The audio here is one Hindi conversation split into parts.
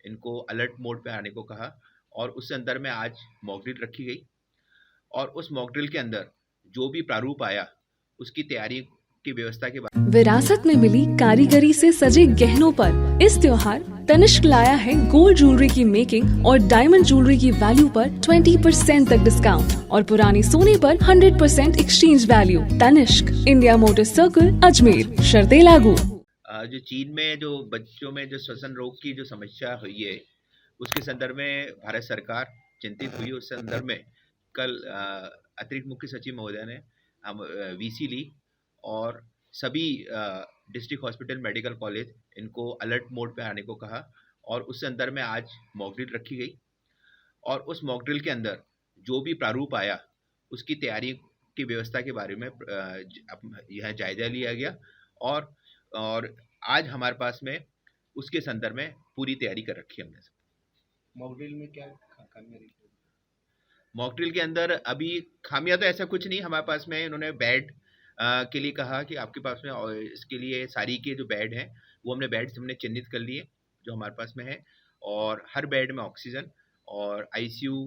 इनको अलर्ट मोड पे आने को कहा और उस अंदर में आज मॉक ड्रिल रखी गई और उस मॉक ड्रिल के अंदर जो भी प्रारूप आया उसकी तैयारी की व्यवस्था के बाद विरासत में मिली कारीगरी से सजे गहनों पर इस त्योहार तनिष्क लाया है गोल्ड ज्वेलरी की मेकिंग और डायमंड ज्वेलरी की वैल्यू पर 20% तक डिस्काउंट और पुराने सोने पर 100% exchange value. Tanishq, India motor circle, Ajmer. शर्तें लागू। जो चीन में जो बच्चों में जो श्वसन रोग की जो समस्या हुई है उसके संदर्भ में भारत सरकार चिंतित हुई। उस संदर्भ में कल अतिरिक्त मुख्य सचिव महोदय ने हम वीसी ली और सभी डिस्ट्रिक्ट हॉस्पिटल मेडिकल कॉलेज इनको अलर्ट मोड पे आने को कहा और उस संदर्भ में आज मॉक ड्रिल रखी गई और उस मॉक ड्रिल के अंदर जो भी प्रारूप आया उसकी तैयारी की व्यवस्था के बारे में यह जायजा लिया गया और आज हमारे पास में उसके संदर्भ में पूरी तैयारी कर रखी है हमने। मॉक ड्रिल में क्या खामियां रही? मॉक ड्रिल के अंदर अभी खामियां तो ऐसा कुछ नहीं हमारे पास में। इन्होंने बेड के लिए कहा कि आपके पास में और इसके लिए सारी के जो बेड हैं वो हमने चिन्हित कर लिए जो हमारे पास में है और हर बेड में ऑक्सीजन और आईसीयू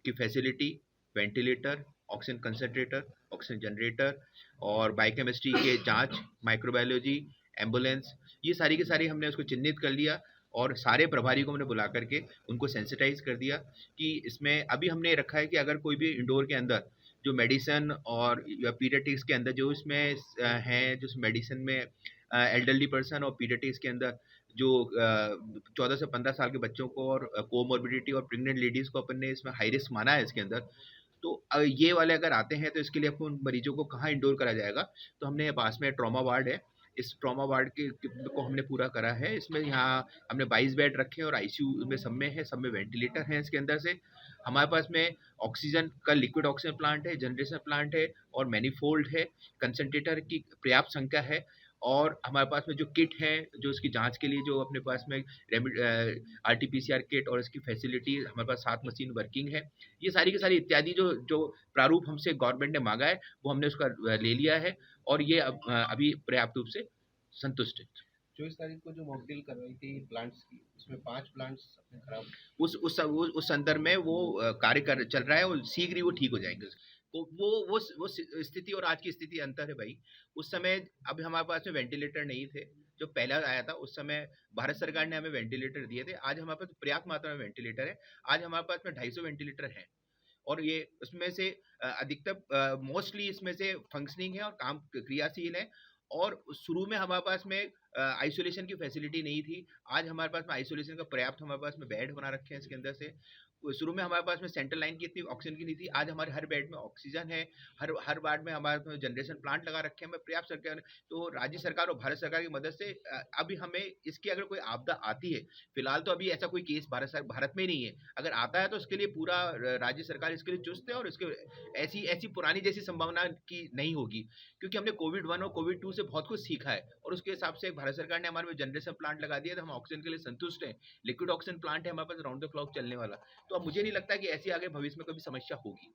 की facility, ventilator, oxygen concentrator, oxygen generator और बायोकेमिस्ट्री के जांच, माइक्रोबायोलॉजी, एम्बुलेंस, ये सारी की सारी हमने उसको चिन्हित कर लिया और सारे प्रभारी को हमने बुला करके उनको सेंसिटाइज कर दिया कि इसमें अभी हमने रखा है कि अगर कोई भी इंडोर के अंदर जो मेडिसिन और पीडियाट्रिक्स के अंदर जो इसमें हैं जो मेडिसिन में एल्डरली पर्सन और पीडियाट्रिक्स के अंदर जो 14 से 15 साल के बच्चों को और कोमॉर्बिडिटी और प्रेग्नेंट लेडीज़ को अपन ने इसमें हाई रिस्क माना है इसके अंदर। तो ये वाले अगर आते हैं तो इसके लिए अपन मरीजों को कहाँ इंडोर करा जाएगा, तो हमने पास में ट्रॉमा वार्ड है, इस ट्रॉमा वार्ड के को हमने पूरा करा है। इसमें यहाँ हमने 22 बेड रखे हैं और आईसीयू में सब में है, सब में वेंटिलेटर है। इसके अंदर से हमारे पास में ऑक्सीजन का लिक्विड ऑक्सीजन प्लांट है, जनरेशन प्लांट है और मैनीफोल्ड है, कंसंट्रेटर की पर्याप्त संख्या है और हमारे पास में जो किट है जो इसकी जांच के लिए जो अपने पास में आरटीपीसीआर किट और इसकी फैसिलिटी हमारे पास 7 मशीन वर्किंग है। ये सारी की सारी इत्यादि जो प्रारूप हमसे गवर्नमेंट ने मांगा है वो हमने उसका ले लिया है और ये अभी पर्याप्त रूप से संतुष्ट है। 24 तारीख को जो मॉक ड्रिल करवाई थी प्लांट्स की, उसमें 5 प्लांट्स अपने खराब उस संदर्भ में वो कार्य चल रहा है और शीघ्र ही वो ठीक हो जाएंगे। तो वो स्थिति और आज की स्थिति अंतर है भाई। उस समय अभी हमारे पास में वेंटिलेटर नहीं थे, जो पहला आया था उस समय भारत सरकार ने हमें वेंटिलेटर दिए थे। आज हमारे पास पर्याप्त मात्रा में वेंटिलेटर है। आज हमारे पास में 250 वेंटिलेटर हैं और ये उसमें से अधिकतर मोस्टली इसमें से फंक्शनिंग है और काम क्रियाशील है। और शुरू में हमारे पास में आइसोलेशन की फैसिलिटी नहीं थी। आज हमारे पास में आइसोलेशन का पर्याप्त हमारे पास में बेड बना रखे हैं इसके अंदर से। शुरू में हमारे पास में सेंट्रल लाइन की इतनी ऑक्सीजन की नहीं थी। आज हमारे हर बेड में ऑक्सीजन है, हर वार्ड में हमारे पास जनरेशन प्लांट लगा रखे हैं। हमें पर्याप्त सरकार तो राज्य सरकार और भारत सरकार की मदद से अभी हमें इसकी अगर कोई आपदा आती है, फिलहाल तो अभी ऐसा कोई केस भारत में नहीं है, अगर आता है तो उसके लिए पूरा राज्य सरकार इसके लिए चुस्त है और इसके ऐसी पुरानी जैसी संभावना की नहीं होगी, क्योंकि हमने कोविड 1 और कोविड 2 से बहुत कुछ सीखा है और उसके हिसाब से भारत सरकार ने हमारे में जनरेशन प्लांट लगा दिया तो हम ऑक्सीजन के लिए संतुष्ट हैं। लिक्विड ऑक्सीजन प्लांट है हमारे पास राउंड द क्लॉक चलने वाला। तो अब मुझे नहीं लगता कि ऐसी आगे भविष्य में कभी समस्या होगी।